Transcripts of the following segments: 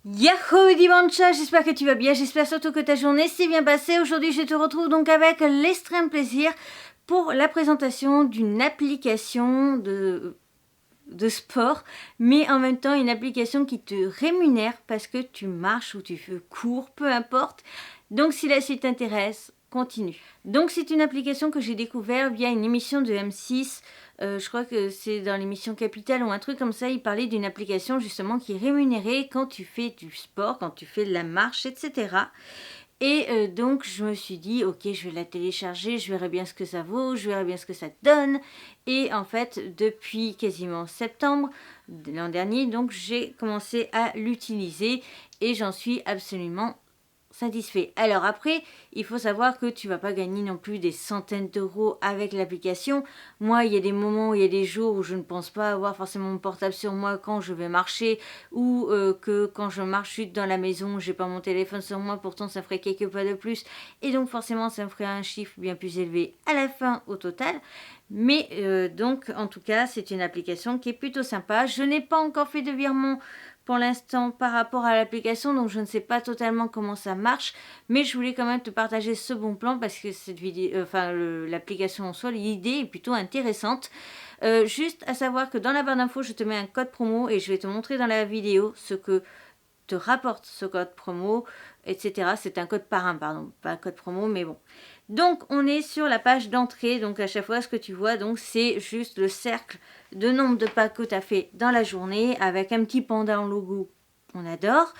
Yahoo Dimanche, j'espère que tu vas bien, j'espère surtout que ta journée s'est bien passée. Aujourd'hui je te retrouve donc avec l'extrême plaisir pour la présentation d'une application de sport, mais en même temps une application qui te rémunère parce que tu marches ou tu cours, peu importe. Donc si la suite t'intéresse, continue. Donc c'est une application que j'ai découvert via une émission de M6. Je crois que c'est dans l'émission Capital ou un truc comme ça. Il parlait d'une application justement qui est rémunérée quand tu fais du sport, quand tu fais de la marche, etc. Et donc je me suis dit, ok, je vais la télécharger, je verrai bien ce que ça vaut, je verrai bien ce que ça donne. Et en fait, depuis quasiment septembre de l'an dernier, donc j'ai commencé à l'utiliser et j'en suis absolument satisfait. Alors après, il faut savoir que tu vas pas gagner non plus des centaines d'euros avec l'application. Moi, il y a des moments, il y a des jours où je ne pense pas avoir forcément mon portable sur moi quand je vais marcher ou que quand je marche juste dans la maison, j'ai pas mon téléphone sur moi, pourtant ça ferait quelques pas de plus et donc forcément ça me ferait un chiffre bien plus élevé à la fin au total. Mais donc en tout cas, c'est une application qui est plutôt sympa. Je n'ai pas encore fait de virement pour l'instant par rapport à l'application, donc je ne sais pas totalement comment ça marche, mais je voulais quand même te partager ce bon plan parce que cette vidéo, l'application en soi, l'idée est plutôt intéressante. Juste à savoir que dans la barre d'infos, je te mets un code promo et je vais te montrer dans la vidéo ce que te rapporte ce code promo, etc. C'est un code parrain, pardon, pas un code promo, mais bon. Donc on est sur la page d'entrée, donc à chaque fois ce que tu vois, donc c'est juste le cercle de nombre de pas que tu as fait dans la journée avec un petit panda en logo. On adore.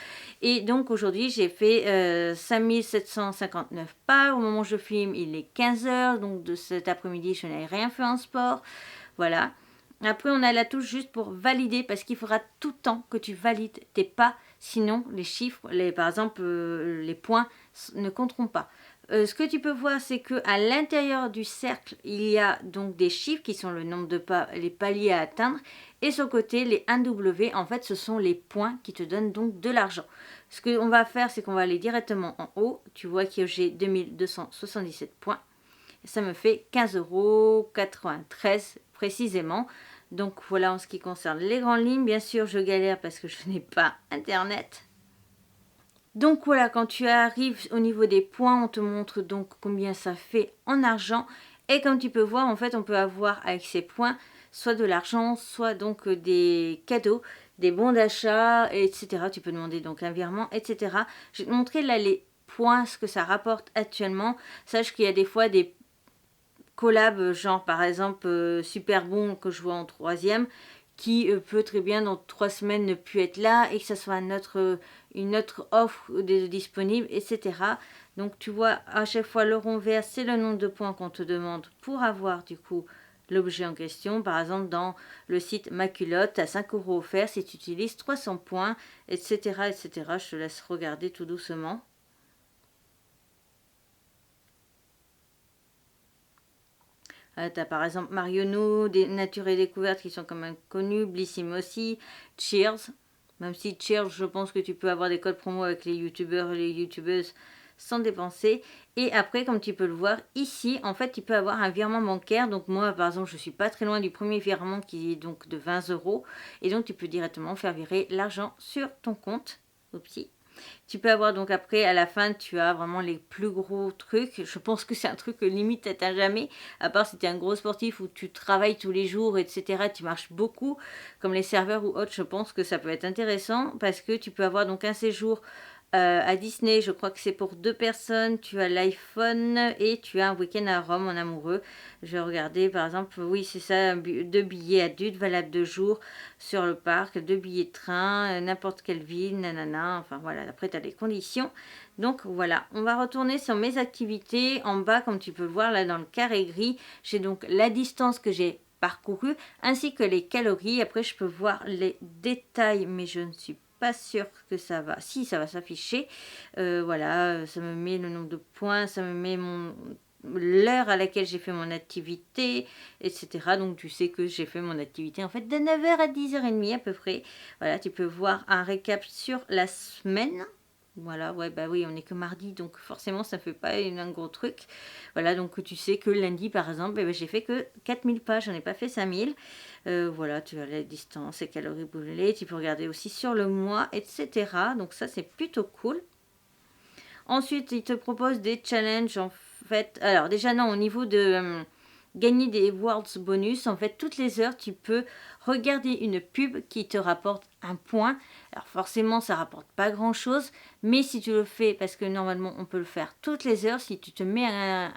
Et donc aujourd'hui j'ai fait 5759 pas. Au moment où je filme il est 15 heures, donc de cet après-midi je n'ai rien fait en sport. Voilà. Après, on a la touche juste pour valider parce qu'il faudra tout le temps que tu valides tes pas. Sinon, les chiffres, par exemple, les points ne compteront pas. Ce que tu peux voir, c'est que à l'intérieur du cercle, il y a donc des chiffres qui sont le nombre de pas, les paliers à atteindre. Et sur le côté, les 1W, en fait, ce sont les points qui te donnent donc de l'argent. Ce qu'on va faire, c'est qu'on va aller directement en haut. Tu vois que j'ai 2277 points. Ça me fait 15,93 € précisément. Donc voilà en ce qui concerne les grandes lignes. Bien sûr, je galère parce que je n'ai pas internet. Donc voilà, quand tu arrives au niveau des points, on te montre donc combien ça fait en argent. Et comme tu peux voir, en fait, on peut avoir avec ces points soit de l'argent, soit donc des cadeaux, des bons d'achat, etc. Tu peux demander donc un virement, etc. Je vais te montrer là les points, ce que ça rapporte actuellement. Sache qu'il y a des fois des collab, genre par exemple Super Bon que je vois en troisième, qui peut très bien dans 3 semaines ne plus être là et que ça soit une autre offre disponible, etc. Donc tu vois, à chaque fois le rond vert, c'est le nombre de points qu'on te demande pour avoir du coup l'objet en question. Par exemple, dans le site Maculotte, tu as 5 € offerts si tu utilises 300 points, etc., etc. Je te laisse regarder tout doucement. Tu as par exemple Marionneau, Nature et Découverte qui sont quand même connus, Blissim aussi, Cheers. Même si Cheers, je pense que tu peux avoir des codes promo avec les youtubeurs et les youtubeuses sans dépenser. Et après, comme tu peux le voir, ici, en fait, tu peux avoir un virement bancaire. Donc moi, par exemple, je suis pas très loin du premier virement qui est donc de 20 €. Et donc, tu peux directement faire virer l'argent sur ton compte. Oupsie. Tu peux avoir donc après, à la fin, tu as vraiment les plus gros trucs. Je pense que c'est un truc que limite tu n'atteins jamais. À part si tu es un gros sportif où tu travailles tous les jours, etc. Tu marches beaucoup, comme les serveurs ou autres. Je pense que ça peut être intéressant parce que tu peux avoir donc un séjour à Disney, je crois que c'est pour 2 personnes. Tu as l'iPhone et tu as un week-end à Rome en amoureux. Je vais regarder par exemple, oui c'est ça, 2 billets adultes valables 2 jours sur le parc, 2 billets de train, n'importe quelle ville, nanana, enfin voilà, après tu as les conditions. Donc voilà, on va retourner sur mes activités. En bas, comme tu peux le voir là dans le carré gris, j'ai donc la distance que j'ai parcouru ainsi que les calories. Après je peux voir les détails, mais je ne suis pas sûre que ça va. Si, ça va s'afficher. Voilà, ça me met le nombre de points, ça me met l'heure à laquelle j'ai fait mon activité, etc. Donc tu sais que j'ai fait mon activité en fait de 9 h à 10 h 30 à peu près. Voilà, tu peux voir un récap sur la semaine. Voilà, ouais, bah oui, on est que mardi, donc forcément, ça fait pas un gros truc. Voilà, donc tu sais que lundi, par exemple, eh ben, j'ai fait que 4000 pas, j'en ai pas fait 5000. Voilà, tu as la distance, les calories brûlées, tu peux regarder aussi sur le mois, etc. Donc ça, c'est plutôt cool. Ensuite, il te propose des challenges, en fait. Alors déjà, non, au niveau de gagner des Worlds bonus, en fait, toutes les heures, tu peux regarder une pub qui te rapporte un point. Alors forcément, ça rapporte pas grand-chose, mais si tu le fais, parce que normalement, on peut le faire toutes les heures, si tu te mets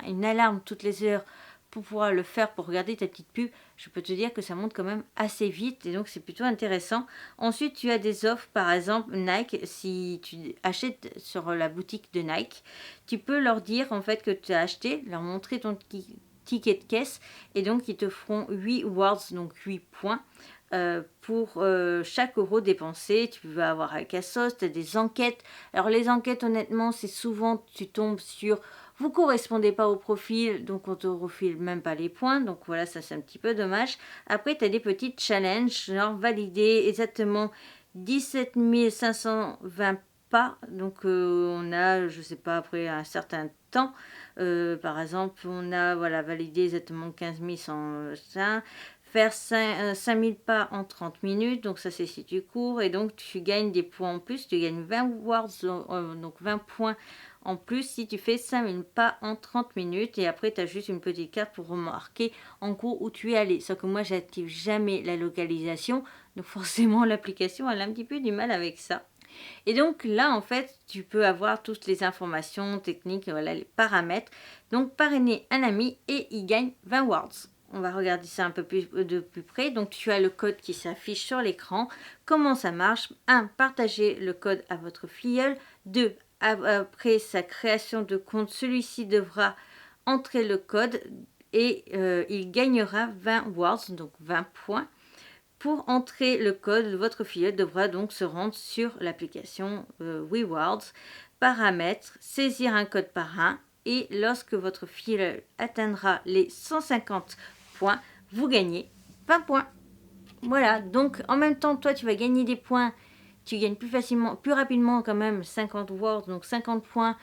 une alarme toutes les heures pour pouvoir le faire, pour regarder ta petite pub, je peux te dire que ça monte quand même assez vite et donc c'est plutôt intéressant. Ensuite, tu as des offres, par exemple Nike, si tu achètes sur la boutique de Nike, tu peux leur dire en fait que tu as acheté, leur montrer ton ticket de caisse et donc ils te feront 8 words, donc 8 points. Pour chaque euro dépensé, tu peux avoir avec Asos, tu as des enquêtes. Alors les enquêtes, honnêtement, c'est souvent tu tombes sur vous correspondez pas au profil, donc on te refile même pas les points. Donc voilà, ça c'est un petit peu dommage. Après, tu as des petites challenges, genre valider exactement 17 520 pas. Donc on a, je sais pas, après un certain temps. Par exemple, on a voilà, validé exactement 15 105. Faire 5000 pas en 30 minutes, donc ça c'est si tu cours, et donc tu gagnes des points en plus, tu gagnes 20 words, donc 20 points en plus si tu fais 5000 pas en 30 minutes, et après tu as juste une petite carte pour remarquer en cours où tu es allé. Sauf que moi j'active jamais la localisation, donc forcément l'application elle a un petit peu du mal avec ça. Et donc là, en fait, tu peux avoir toutes les informations techniques, voilà, les paramètres. Donc parrainer un ami et il gagne 20 words. On va regarder ça un peu plus de plus près. Donc tu as le code qui s'affiche sur l'écran. Comment ça marche? 1. Partager le code à votre filleul. 2. Après sa création de compte, celui-ci devra entrer le code et il gagnera 20 words, donc 20 points. Pour entrer le code, votre filleul devra donc se rendre sur l'application WeWords, paramètres, saisir un code par un, et lorsque votre filleul atteindra les 150 points, vous gagnez 20 points. Voilà, donc en même temps, toi tu vas gagner des points, tu gagnes plus facilement, plus rapidement quand même 50 words, donc 50 points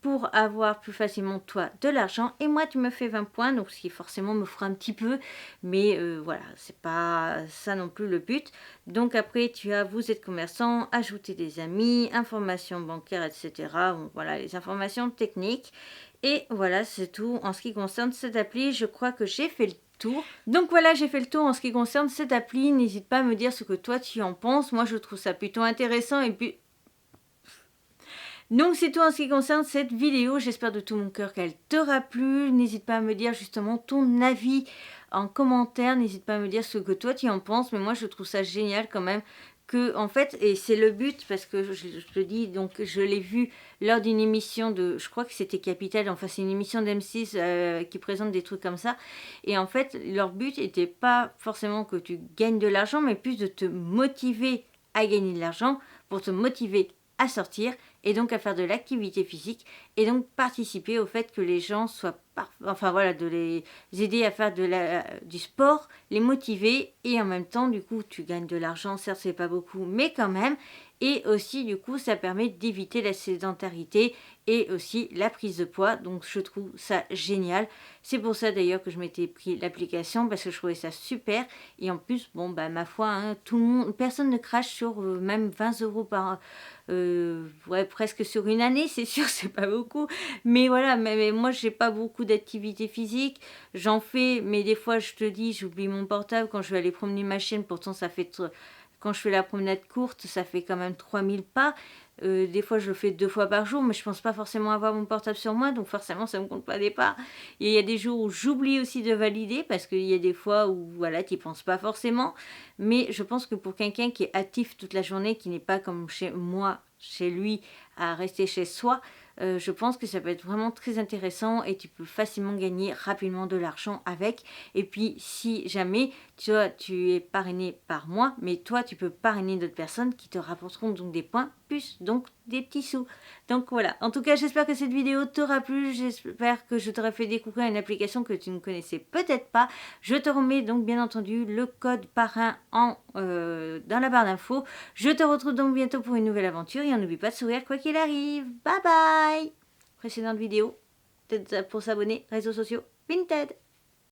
pour avoir plus facilement toi de l'argent, et moi tu me fais 20 points, donc ce qui forcément me fera un petit peu, mais voilà, c'est pas ça non plus le but. Donc après tu as vous êtes commerçant, ajouter des amis, informations bancaires, etc. Bon, voilà les informations techniques, et voilà c'est tout en ce qui concerne cette appli. Je crois que j'ai fait le tour. Donc voilà, j'ai fait le tour en ce qui concerne cette appli. N'hésite pas à me dire ce que toi tu en penses. Moi je trouve ça plutôt intéressant, et puis donc c'est tout en ce qui concerne cette vidéo, j'espère de tout mon cœur qu'elle t'aura plu. N'hésite pas à me dire justement ton avis en commentaire, n'hésite pas à me dire ce que toi tu en penses, mais moi je trouve ça génial quand même que en fait, et c'est le but parce que je te dis, donc je l'ai vu lors d'une émission de, je crois que c'était Capital, enfin c'est une émission d'M6 qui présente des trucs comme ça, et en fait leur but n'était pas forcément que tu gagnes de l'argent, mais plus de te motiver à gagner de l'argent, pour te motiver à sortir et donc à faire de l'activité physique et donc participer au fait que les gens soient enfin voilà, de les aider à faire du sport, les motiver, et en même temps du coup tu gagnes de l'argent, certes c'est pas beaucoup mais quand même, et aussi du coup ça permet d'éviter la sédentarité et aussi la prise de poids, donc je trouve ça génial. C'est pour ça d'ailleurs que je m'étais pris l'application, parce que je trouvais ça super, et en plus bon bah ma foi hein, tout le monde, personne ne crache sur même 20 € par ouais, presque sur une année, c'est sûr, c'est pas beaucoup, mais voilà, mais moi j'ai pas beaucoup d'activité physique, j'en fais, mais des fois je te dis, j'oublie mon portable quand je vais aller promener ma chienne, pourtant ça fait, quand je fais la promenade courte, ça fait quand même 3000 pas, des fois je le fais 2 fois par jour, mais je pense pas forcément avoir mon portable sur moi, donc forcément ça me compte pas des pas. Et il y a des jours où j'oublie aussi de valider, parce qu'il y a des fois où voilà, tu n'y penses pas forcément, mais je pense que pour quelqu'un qui est actif toute la journée, qui n'est pas comme chez moi, chez lui, à rester chez soi, je pense que ça peut être vraiment très intéressant, et tu peux facilement gagner rapidement de l'argent avec. Et puis si jamais tu es parrainé par moi, mais toi tu peux parrainer d'autres personnes qui te rapporteront donc des points plus donc des petits sous. Donc voilà, en tout cas j'espère que cette vidéo t'aura plu, j'espère que je t'aurai fait découvrir une application que tu ne connaissais peut-être pas. Je te remets donc bien entendu le code parrain dans la barre d'infos. Je te retrouve donc bientôt pour une nouvelle aventure et n'oublie pas de sourire quoi qu'il arrive. Bye bye. Précédente vidéo, peut-être pour s'abonner, réseaux sociaux, Vinted.